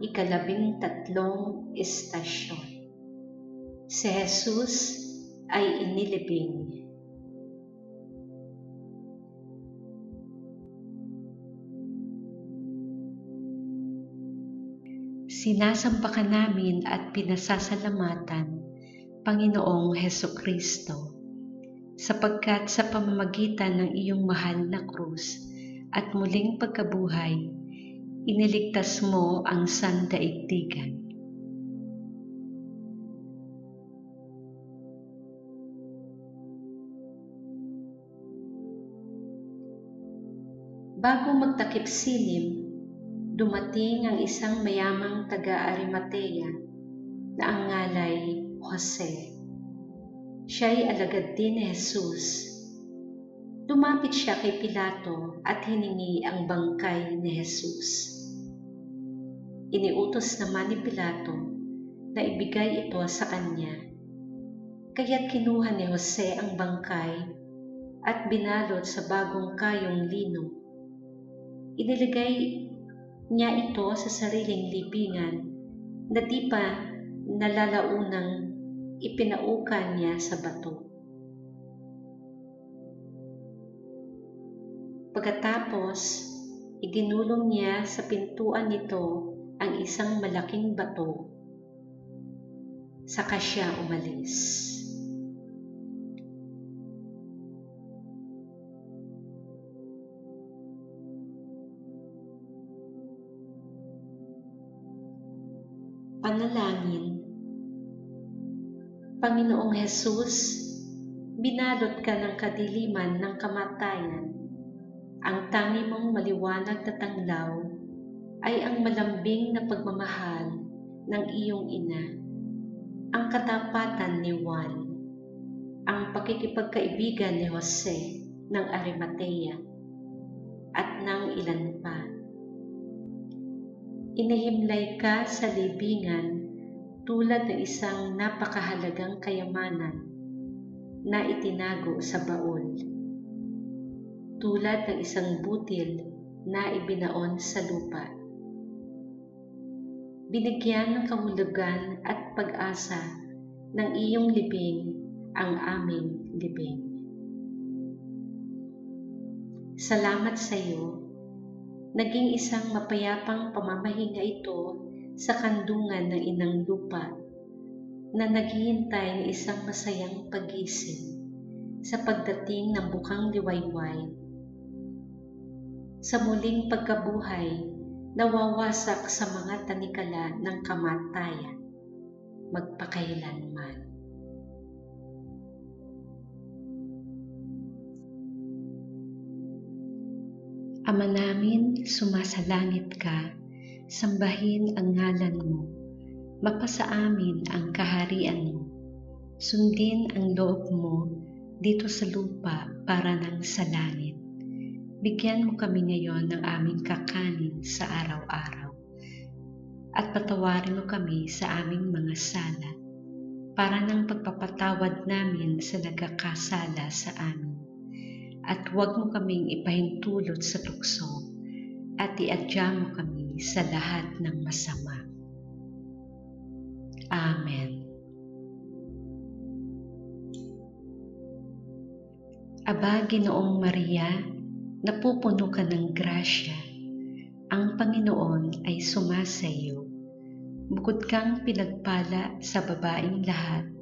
ika-13 estasyon. Si Jesus ay inilibing. Sinasampakan namin at pinasasalamatan, Panginoong Hesukristo, sapagkat sa pamamagitan ng iyong mahal na krus at muling pagkabuhay, iniligtas mo ang sandaigdigan. Bago magtakip silim, dumating ang isang mayamang taga-Arimatea na ang ngalay Jose. Siya'y alagad din ni Jesus. Lumapit siya kay Pilato at hiningi ang bangkay ni Jesus. Iniutos naman ni Pilato na ibigay ito sa kanya, kaya't kinuha ni Jose ang bangkay at binalot sa bagong kayong lino. Iniligay niya ito sa sariling libingan na di pa nalalaunang ipinaukan niya sa bato. Pagkatapos, idinulong niya sa pintuan nito ang isang malaking bato. Saka siya umalis. Panalangin. Panginoong Jesus, binalot ka ng kadiliman ng kamatayan. Ang tangi mong maliwanag na tanglaw ay ang malambing na pagmamahal ng iyong ina, ang katapatan ni Juan, ang pakikipagkaibigan ni Jose ng Arimatea, at ng ilan pa. Inihimlay ka sa libingan tulad ng isang napakahalagang kayamanan na itinago sa baul, tulad ng isang butil na ibinaon sa lupa. Binigyan ng kahulugan at pag-asa ng iyong libing ang aming libing. Salamat sa iyo. Naging isang mapayapang pamamahinga ito sa kandungan ng inang lupa na naghihintay ng isang masayang paggising sa pagdating ng bukang liwayway. Sa muling pagkabuhay, nawawasak sa mga tanikala ng kamatayan, magpakailanman. Ama namin, sumasalangit ka, sambahin ang ngalan mo, mapasa amin ang kaharian mo, sundin ang loob mo dito sa lupa para nang sa langit. Bigyan mo kami ngayon ng aming kakanin sa araw-araw, at patawarin mo kami sa aming mga sala, para nang pagpapatawad namin sa nagkakasala sa amin. At huwag mo kaming ipahintulot sa tukso, at iadya mo kami sa lahat ng masama. Amen. Aba, Ginoong Maria, napupuno ka ng grasya, ang Panginoon ay sumasa iyo. Bukod kang pinagpala sa babaeng lahat,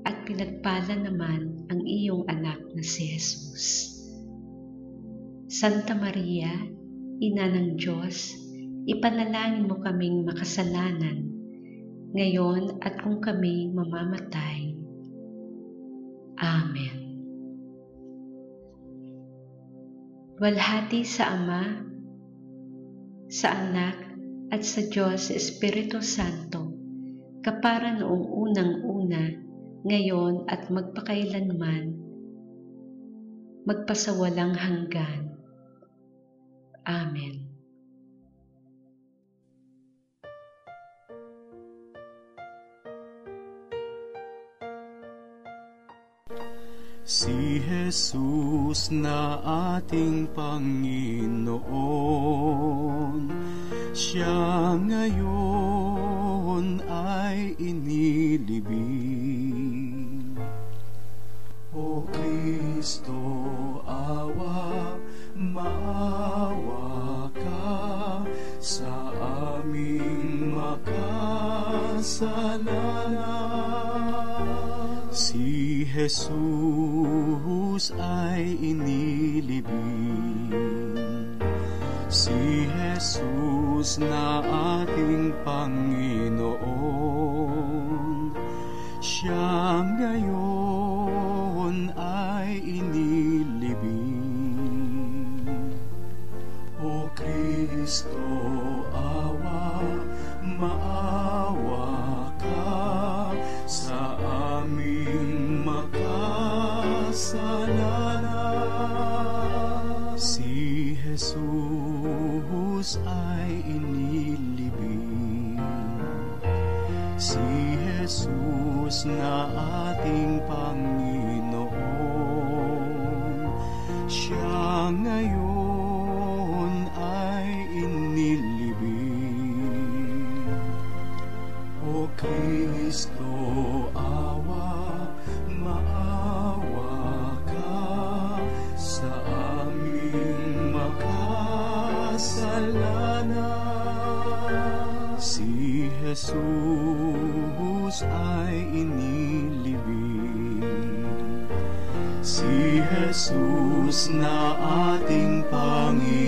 at pinagpala naman ang iyong anak na si Jesus. Santa Maria, Ina ng Diyos, ipanalangin mo kaming makasalanan, ngayon at kung kami mamamatay. Amen. Walhati sa Ama, sa Anak, at sa Diyos Espiritu Santo, kapara noong unang-una, ngayon at magpakailanman, magpasawalang hanggan. Amen. Si Jesus na ating Panginoon, siya ngayon ay inilibing. O Kristo, awa, maawa ka sa aming makasalanan. Si Jesus ay inilibing, si Jesus na ating Panginoon, siya ngayon ay inilibing. O Kristo, awa, maawa ka sa aming makasalanan. Si Jesus ay inilibing, si Jesus na ating Panginoon, siya ngayon ay inilibing. O Kristo, awa, maawa ka sa aming makasalanan. Si Jesus ay inilibing, si Jesus na ating Panginoon,